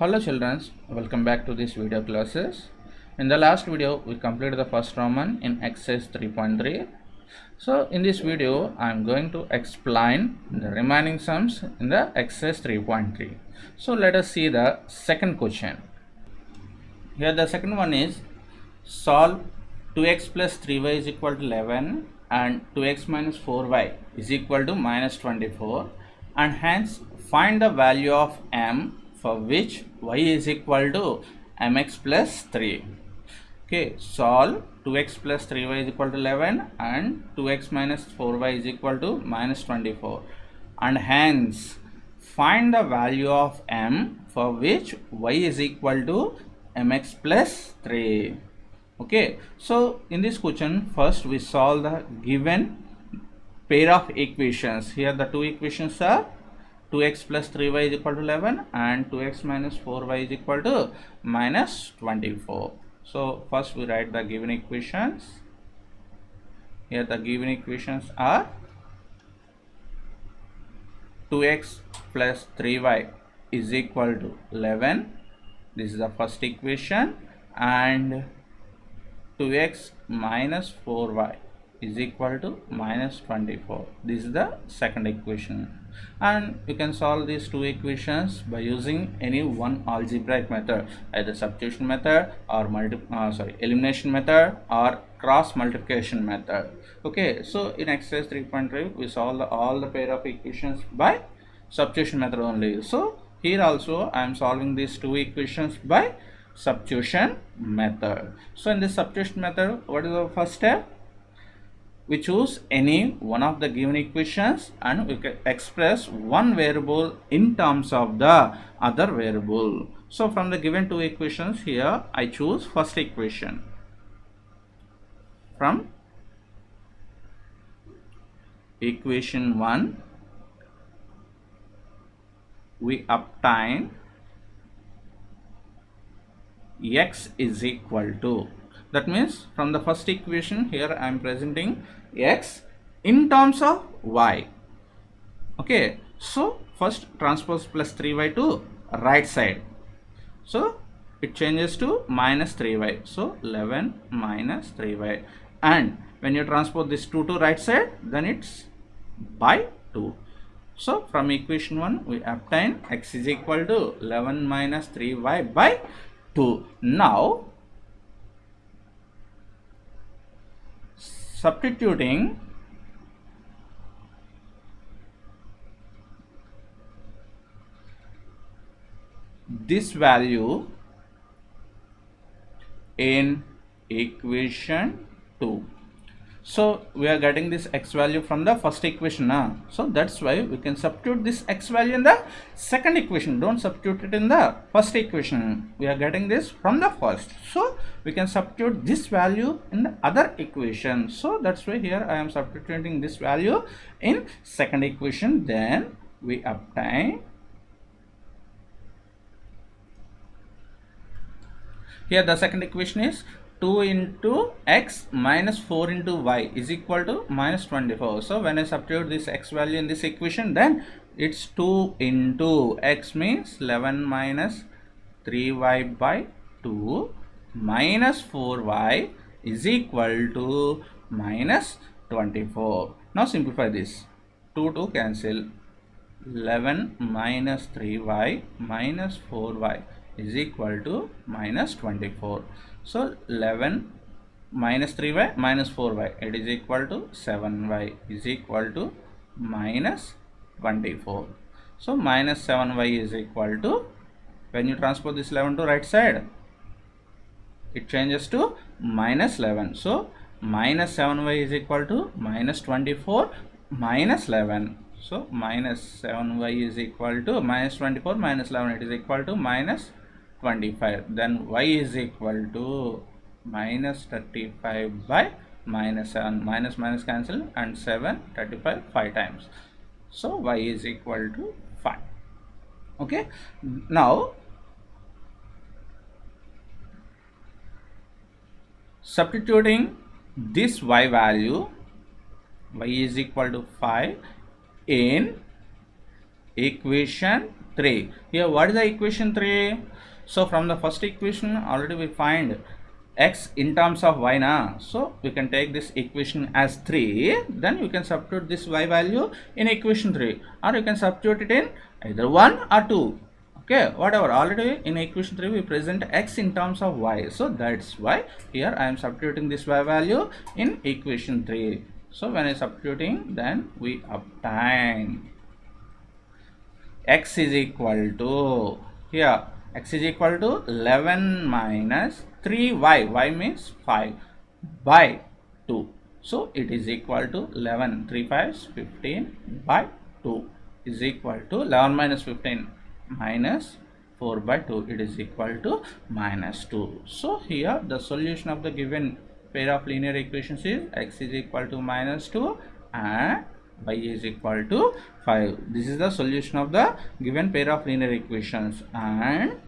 Hello children, welcome back to this video classes. In the last video we completed the first Roman in exercise 3.3. So in this video I am going to explain the remaining sums in the exercise 3.3. So let us see the second question. Here the second one is solve 2x plus 3y is equal to 11 and 2x minus 4y is equal to minus 24, and hence find the value of m for which y is equal to mx plus 3. Okay, solve 2x plus 3y is equal to 11 and 2x minus 4y is equal to minus 24, and hence find the value of m for which y is equal to mx plus 3. Okay, so in this question first we solve the given pair of equations. Here the two equations are 2x plus 3y is equal to 11 and 2x minus 4y is equal to minus 24. So first we write the given equations. Here the given equations are 2x plus 3y is equal to 11. This is the first equation, and 2x minus 4y is equal to minus 24. This is the second equation, and you can solve these two equations by using any one algebraic method, either substitution method or elimination method or cross multiplication method. Okay, so in exercise 3.3 we solve all the pair of equations by substitution method only. So here also I am solving these two equations by substitution method. So in this substitution method, what is the first step? We choose any one of the given equations and we can express one variable in terms of the other variable. So from the given two equations, here I choose first equation. From equation 1 we obtain x is equal to, that means from the first equation here I am presenting x in terms of y. Okay, so first transpose plus 3y to right side, so it changes to minus 3y, so 11 minus 3y, and when you transpose this 2 to right side, then it's by 2. So from equation 1 we obtain x is equal to 11 minus 3y by 2. Now substituting this value in equation 2, so we are getting this x value from the first equation now. So that's why we can substitute this x value in the second equation. Don't substitute it in the first equation. We are getting this from the first, so we can substitute this value in the other equation. So that's why here I am substituting this value in second equation. Then we obtain, here the second equation is 2 into x minus 4 into y is equal to minus 24. So when I substitute this x value in this equation, then it's 2 into x means 11 minus 3y by 2 minus 4y is equal to minus 24. Now simplify this. 2 to cancel. 11 minus 3y minus 4y is equal to minus 24. So 11 minus 3y minus 4y, it is equal to 7y is equal to minus 24. So minus 7y is equal to, when you transpose this 11 to right side, it changes to minus 11. So minus 7y is equal to minus 24 minus 11. So minus 7y is equal to minus 24 minus 11, it is equal to minus 25. Then y is equal to minus 35 by minus 7. Minus minus cancel, and 7 35 5 times. So y is equal to 5. Okay, now substituting this y value, y is equal to 5 in equation 3. Here what is the equation 3? So from the first equation already we find x in terms of y na, so we can take this equation as 3, then you can substitute this y value in equation 3, or you can substitute it in either 1 or 2. Okay, whatever, already in equation 3 we present x in terms of y, so that's why here I am substituting this y value in equation 3. So when I substituting, then we obtain x is equal to, here x is equal to 11 minus 3y, y means 5, by 2. So it is equal to 11, 3 5s 15 by 2 is equal to 11 minus 15 minus 4 by 2, it is equal to minus 2. So here the solution of the given pair of linear equations is x is equal to minus 2 and y is equal to 5. This is the solution of the given pair of linear equations, and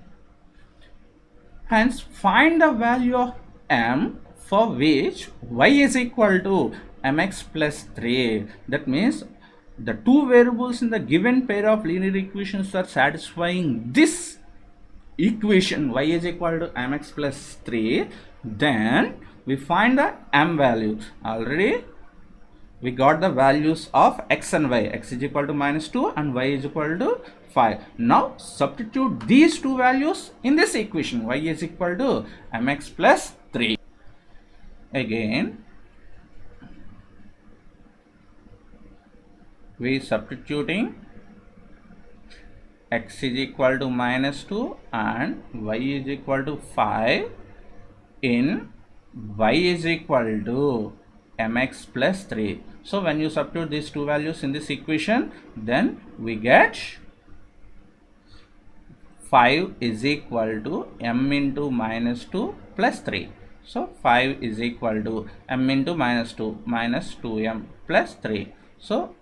hence find the value of m for which y is equal to mx plus 3. That means the two variables in the given pair of linear equations are satisfying this equation y is equal to mx plus 3. Then we find the m value. Already we got the values of x and y. X is equal to minus 2 and y is equal to 5. Now substitute these two values in this equation. Y is equal to mx plus 3. Again we substituting x is equal to minus 2 and y is equal to 5 in y is equal to mx plus 3. So when you substitute these two values in this equation, then we get 5 is equal to m into minus 2 plus 3. So 5 is equal to m into minus 2 minus 2m plus 3. So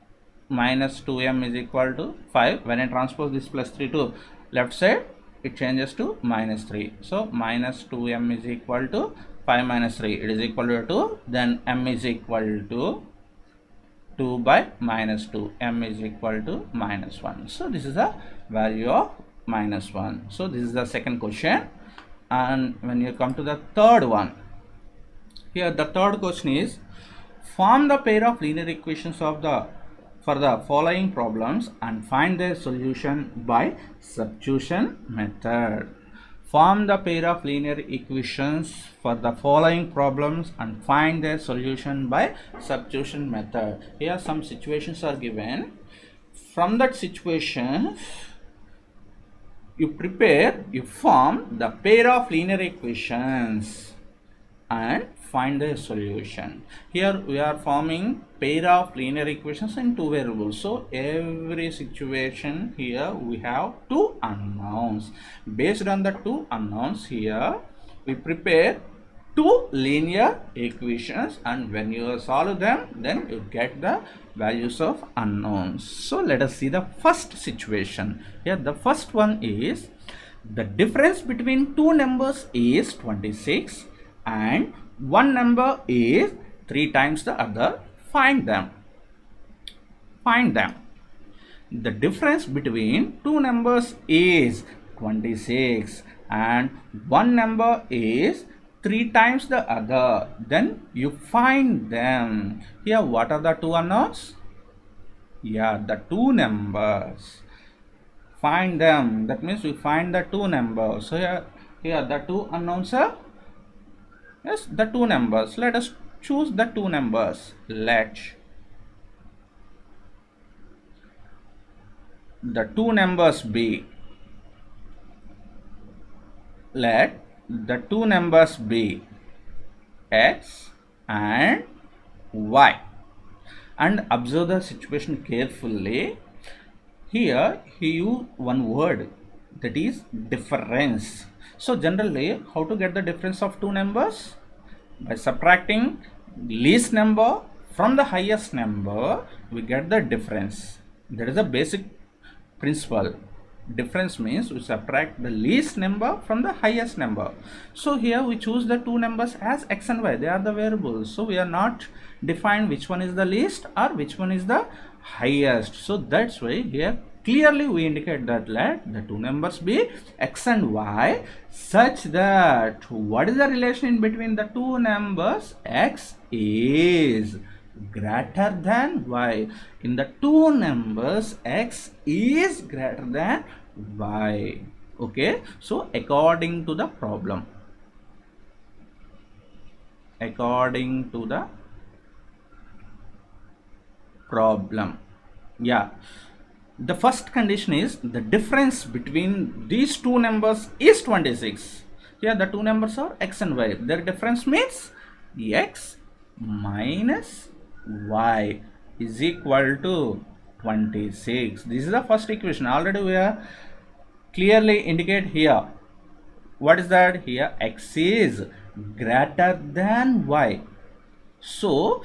minus 2m is equal to 5. When I transpose this plus 3 to left side, it changes to minus 3. So minus 2m is equal to 5 minus 3, it is equal to 2. Then m is equal to 2 by minus 2, m is equal to minus 1. So this is the value of minus 1. So this is the second question. And when you come to the third one, here the third question is form the pair of linear equations of the for the following problems and find their solution by substitution method. Form the pair of linear equations for the following problems and find their solution by substitution method. Here some situations are given. From that situation, you form the pair of linear equations and find the solution. Here we are forming pair of linear equations in two variables. So every situation here we have two unknowns. Based on the two unknowns, here we prepare two linear equations, and when you solve them, then you get the values of unknowns. So let us see the first situation. Here the first one is the difference between two numbers is 26 and one number is 3 times the other. Find them. Find them. The difference between two numbers is 26 and one number is 3 times the other. Then you find them. Here what are the two unknowns? Yeah, the two numbers. Find them. That means we find the two numbers. So here the two unknowns are, yes, the two numbers. Let us choose the two numbers. Let the two numbers be, let the two numbers be x and y, and observe the situation carefully. Here he used one word, that is difference. So generally, how to get the difference of two numbers? By subtracting least number from the highest number, we get the difference. That is a basic principle. Difference means we subtract the least number from the highest number. So here we choose the two numbers as x and y. They are the variables. So we are not defined which one is the least or which one is the highest. So that's why here clearly we indicate that let the two numbers be x and y such that what is the relation in between the two numbers? X is greater than y. In the two numbers, x is greater than y. Okay, so according to the problem, yeah, the first condition is the difference between these two numbers is 26. Here the two numbers are x and y. Their difference means x minus y is equal to 26. This is the first equation. Already we are clearly indicate here. What is that? Here x is greater than y. So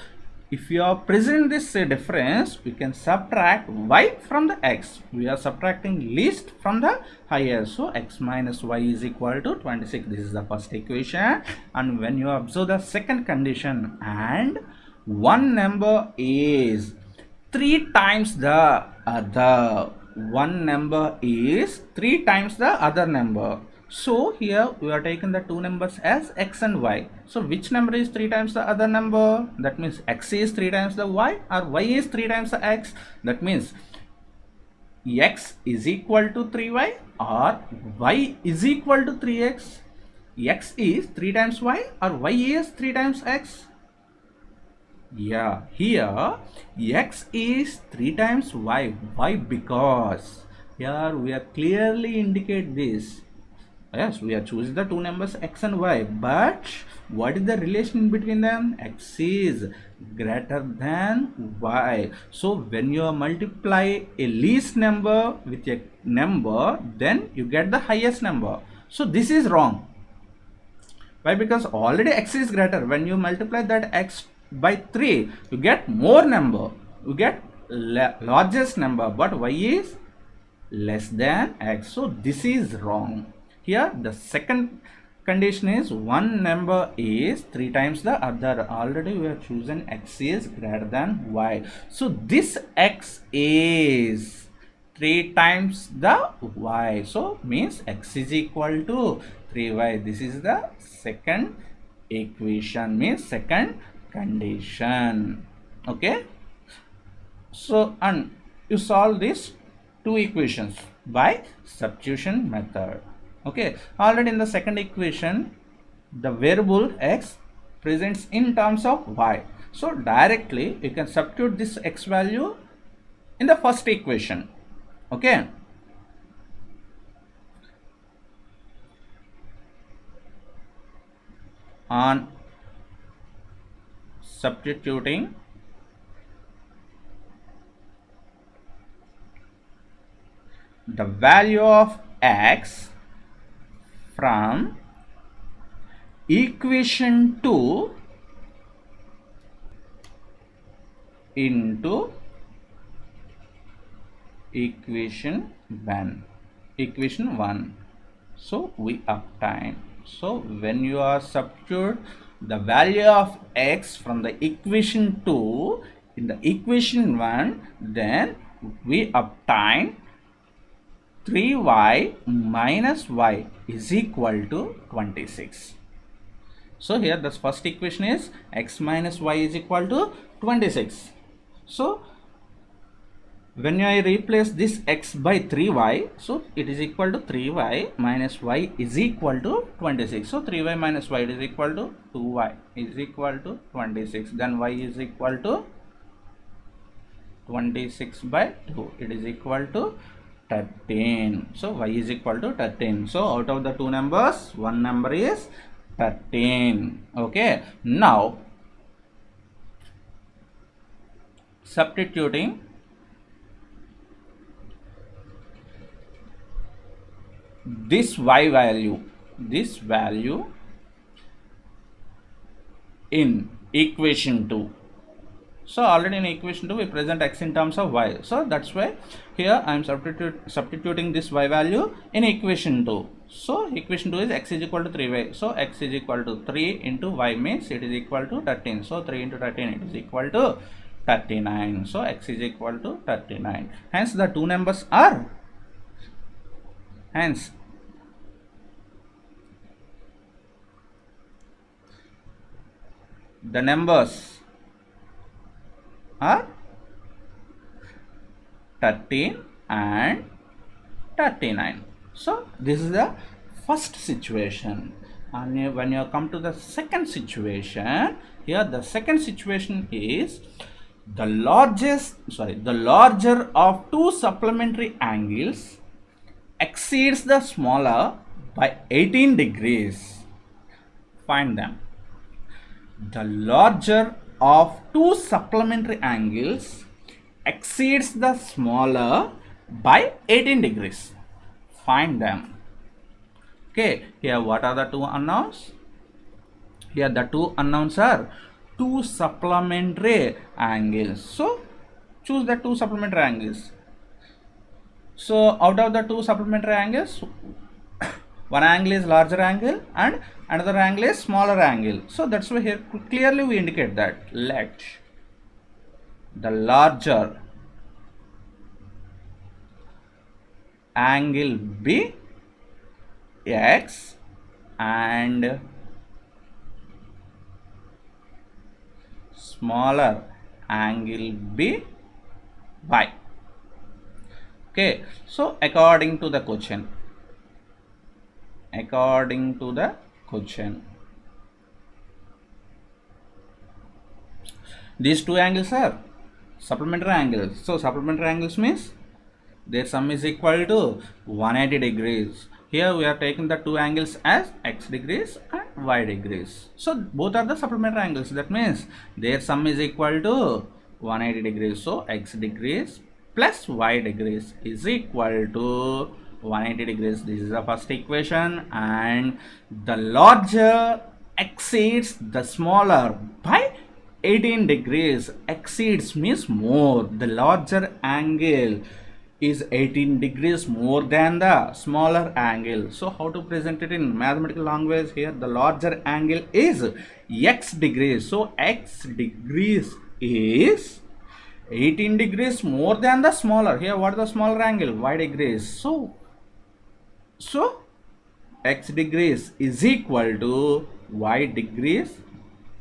if you are present this difference, we can subtract y from the x. We are subtracting least from the higher. So x minus y is equal to 26. This is the first equation. And when you observe the second condition, and one number is 3 times the other. One number is 3 times the other number. So here we are taking the two numbers as x and y. So which number is 3 times the other number? That means x is 3 times the y, or y is 3 times the x. That means x is equal to 3y or y is equal to 3x. X is 3 times y or y is 3 times x. Yeah, here x is 3 times y. Why? Because here we are clearly indicate this. Yes, we are choosing the two numbers x and y, but what is the relation in between them? X is greater than y. So when you multiply a least number with a number, then you get the highest number. So this is wrong. Why? Because already x is greater. When you multiply that x by 3, you get more number, you get largest number, but y is less than x. So this is wrong. Here the second condition is one number is 3 times the other. Already we have chosen x is greater than y. So this x is 3 times the y. So means x is equal to 3y. This is the second equation, means second condition. Okay. So and you solve these two equations by substitution method. Okay, already in the second equation, the variable x presents in terms of y. So directly you can substitute this x value in the first equation. Okay. On substituting the value of x from equation 2 into equation 1. So we obtain. So when you are substitute the value of x from the equation 2 in the equation 1, then we obtain 3y minus y is equal to 26. So here the first equation is x minus y is equal to 26. So when I replace this x by 3y, so it is equal to 3y minus y is equal to 26. So 3y minus y is equal to 2y is equal to 26. Then y is equal to 26 by 2. It is equal to 13. So y is equal to 13. So out of the two numbers, one number is 13. Okay. Now substituting this y value, in equation 2. So already in equation 2 we present x in terms of y. So that's why here I am substituting this y value in equation 2. So equation 2 is x is equal to 3y. So x is equal to 3 into y means it is equal to 13. So 3 into 13 it is equal to 39. So x is equal to 39. Hence the two numbers are, hence the numbers are 13 and 39. So this is the first situation. And when you come to the second situation, here the second situation is the larger of two supplementary angles exceeds the smaller by 18 degrees. Find them. The larger of two supplementary angles exceeds the smaller by 18 degrees. Find them. Okay, here what are the two unknowns? Here the two unknowns are two supplementary angles. So choose the two supplementary angles. So out of the two supplementary angles, one angle is larger angle and another angle is smaller angle. So that's why here clearly we indicate that let the larger angle be x and smaller angle be y. Okay, so according to the question, these two angles are supplementary angles. So supplementary angles means their sum is equal to 180 degrees. Here we are taking the two angles as x degrees and y degrees. So both are the supplementary angles. That means their sum is equal to 180 degrees. So x degrees plus y degrees is equal to 180 degrees. This is the first equation. And the larger exceeds the smaller by 18 degrees. Exceeds means more. The larger angle is 18 degrees more than the smaller angle. So how to present it in mathematical language? Here the larger angle is x degrees. So x degrees is 18 degrees more than the smaller. Here what is the smaller angle? Y degrees. So x degrees is equal to y degrees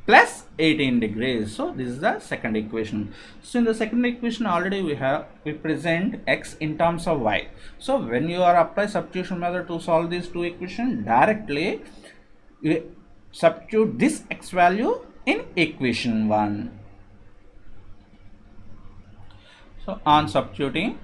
plus 18 degrees. So this is the second equation. So in the second equation already we present x in terms of y. So when you are apply substitution method to solve these two equations, directly you substitute this x value in equation 1. So on substituting,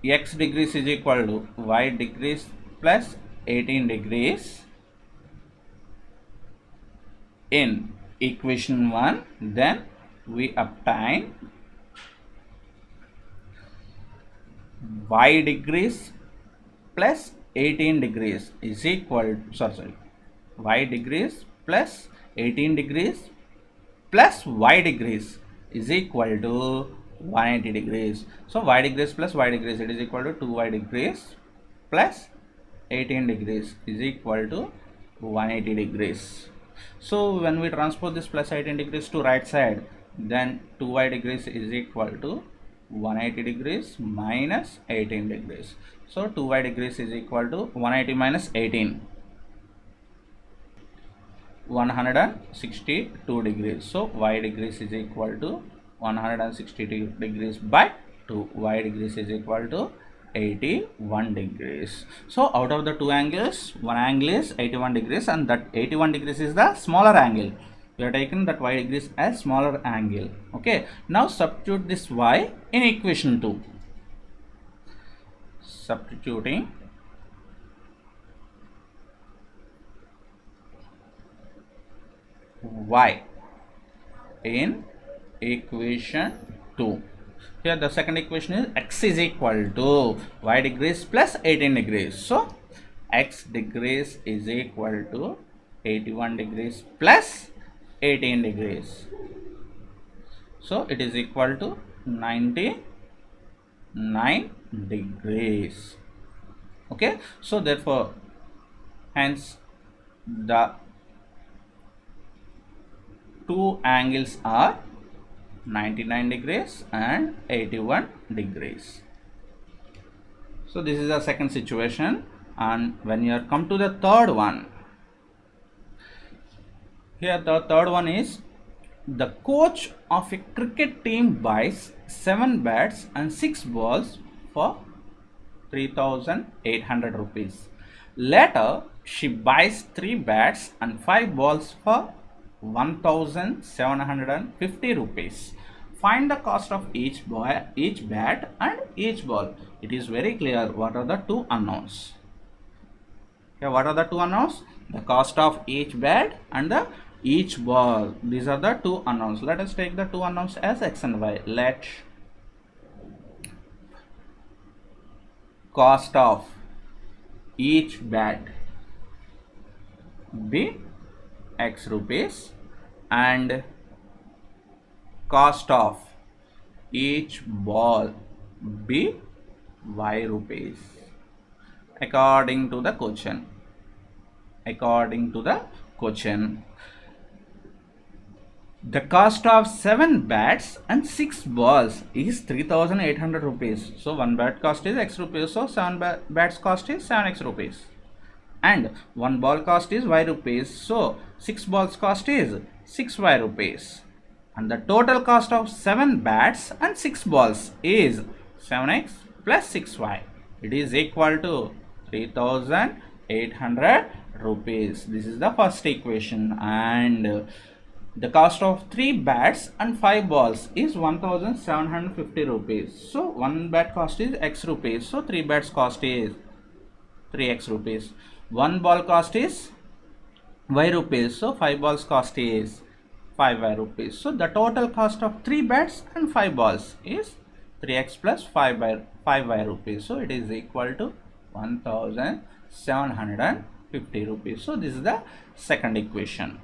x degrees is equal to y degrees plus 18 degrees in equation 1, then we obtain y degrees plus 18 degrees is equal to, y degrees plus 18 degrees plus y degrees is equal to 180 degrees. So y degrees plus y degrees, it is equal to 2y degrees plus 18 degrees is equal to 180 degrees. So when we transpose this plus 18 degrees to right side, then 2y degrees is equal to 180 degrees minus 18 degrees. So 2y degrees is equal to 180 minus 18, 162 degrees. So y degrees is equal to 162 degrees by 2. Y degrees is equal to 81 degrees. So out of the two angles, one angle is 81 degrees and that 81 degrees is the smaller angle. We are taking that y degrees as smaller angle. Okay, now substitute this y in equation 2. Substituting y in equation 2. Here the second equation is x is equal to y degrees plus 18 degrees. So x degrees is equal to 81 degrees plus 18 degrees. So it is equal to 99 degrees. Okay, so therefore hence the two angles are 99 degrees and 81 degrees. So this is the second situation. And when you come to the third one, here the third one is the coach of a cricket team buys 7 bats and 6 balls for 3,800 rupees. Later, she buys 3 bats and 5 balls for 1,750 rupees. Find the cost of each bat and each ball. It is very clear what are the two unknowns. Okay, what are the two unknowns? The cost of each bat and the each ball. These are the two unknowns. Let us take the two unknowns as x and y. Let cost of each bat be x rupees and cost of each ball be y rupees according to the question. According to the question, the cost of 7 bats and 6 balls is 3,800 rupees. So 1 bat cost is x rupees. So 7 bats cost is 7x rupees. And 1 ball cost is y rupees. So 6 balls cost is 6y rupees. And the total cost of 7 bats and 6 balls is 7x plus 6y. It is equal to 3,800 rupees. This is the first equation. And the cost of 3 bats and 5 balls is 1,750 rupees. So 1 bat cost is x rupees. So 3 bats cost is 3x rupees. 1 ball cost is y rupees. So 5 balls cost is 5y rupees. So the total cost of 3 bats and 5 balls is 3x plus 5y rupees. So it is equal to 1,750 rupees. So this is the second equation.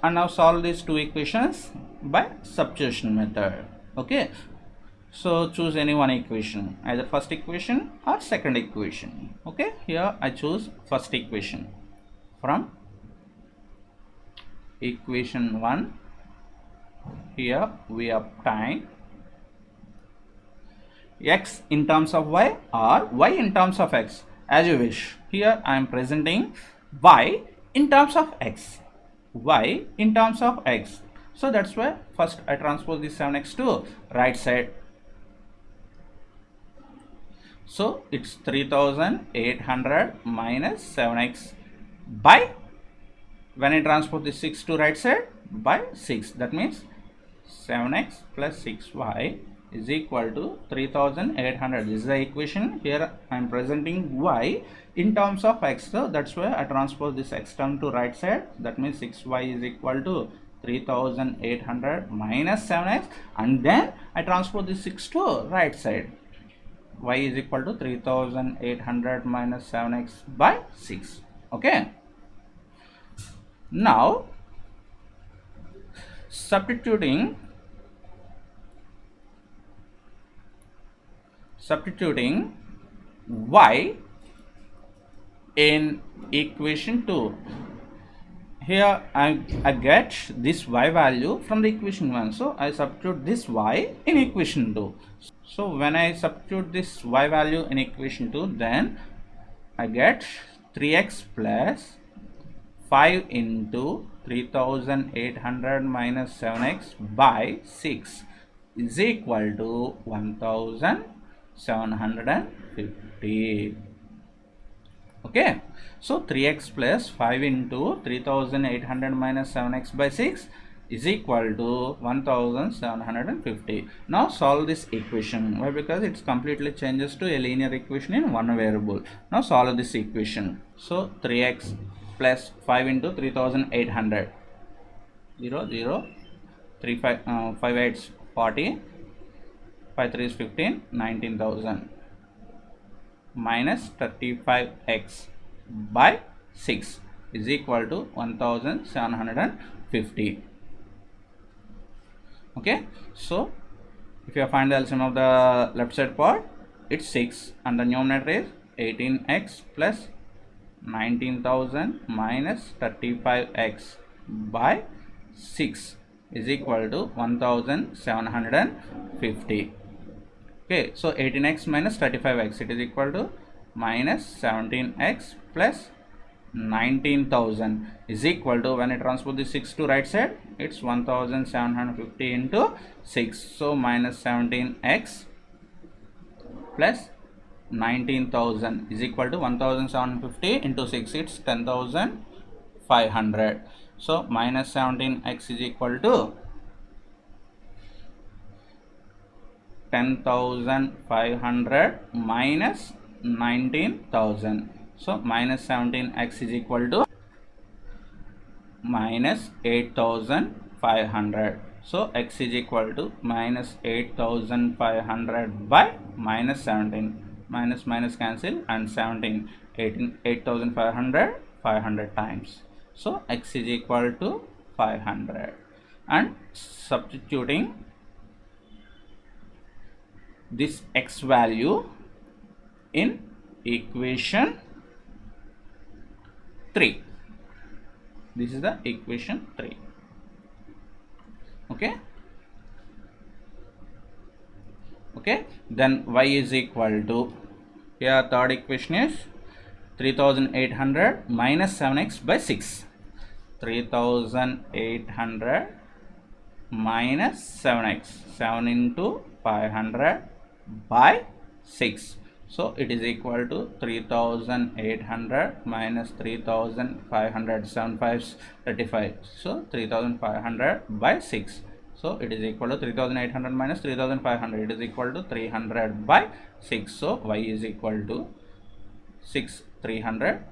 And now solve these two equations by substitution method. Okay, so choose any one equation, either first equation or second equation. Okay, here I choose first equation. From equation 1, here we obtain x in terms of y or y in terms of x, as you wish. Here I am presenting y in terms of x. Y in terms of x. So that's why first I transpose this 7x to right side. So it's 3,800 minus 7x by, when I transpose this 6 to right side, by 6. That means 7x plus 6y is equal to 3,800. This is the equation. Here I am presenting y in terms of x. So that's why I transpose this x term to right side. That means 6y is equal to 3,800 minus 7x, and then I transpose this 6 to right side. Y is equal to 3,800 minus 7x by 6. Okay. Now substituting y in equation 2. Here I get this y value from the equation 1. So I substitute this y in equation 2. So when I substitute this y value in equation 2, then I get 3x plus 5 into 3,800 minus 7x by 6 is equal to 1,750. Okay, so 3x plus 5 into 3,800 minus 7x by 6 is equal to 1,750. Now solve this equation. Why? Because it completely changes to a linear equation in one variable. Now solve this equation. So 3x plus 5 into 3,800, 0 0 3 5 5 8 40, 5 3 is 15, 19,000 minus 35x by 6 is equal to 1,750. Okay, so if you find the LCM of the left side part, it's 6 and the numerator is 18x plus 19,000 minus 35x by 6 is equal to 1750. Okay, so 18x minus 35x, it is equal to minus 17x plus 19,000 is equal to, when I transpose the 6 to right side, it's 1750 into 6. So minus 17x plus 19,000 is equal to 1750 into 6, it's 10,500. So minus 17x is equal to 10,500 minus 19,000. So minus 17x is equal to minus 8,500. So x is equal to minus 8,500 by minus 17. Minus minus cancel and 17, 18, 8,500, 500 times. So x is equal to 500. And substituting this x value in equation 3. This is the equation 3. Okay. Then y is equal to, here third equation is 3,800 minus 7x by 6. 3,800 minus 7x, 7 into 500 by 6. So it is equal to 3,800 minus 3,500, 7 5 35. So 3,500 by 6. So it is equal to 3,800 minus 3,500. It is equal to 300 by 6. So y is equal to 6 300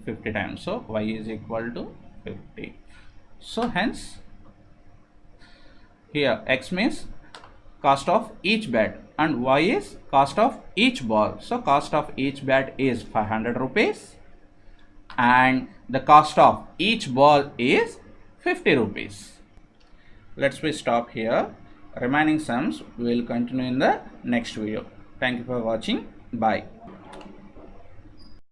50 times. So y is equal to 50. So hence here x means cost of each bat and y is cost of each ball. So cost of each bat is 500 rupees and the cost of each ball is 50 rupees. Let's stop here. Remaining sums we will continue in the next video. Thank you for watching. Bye.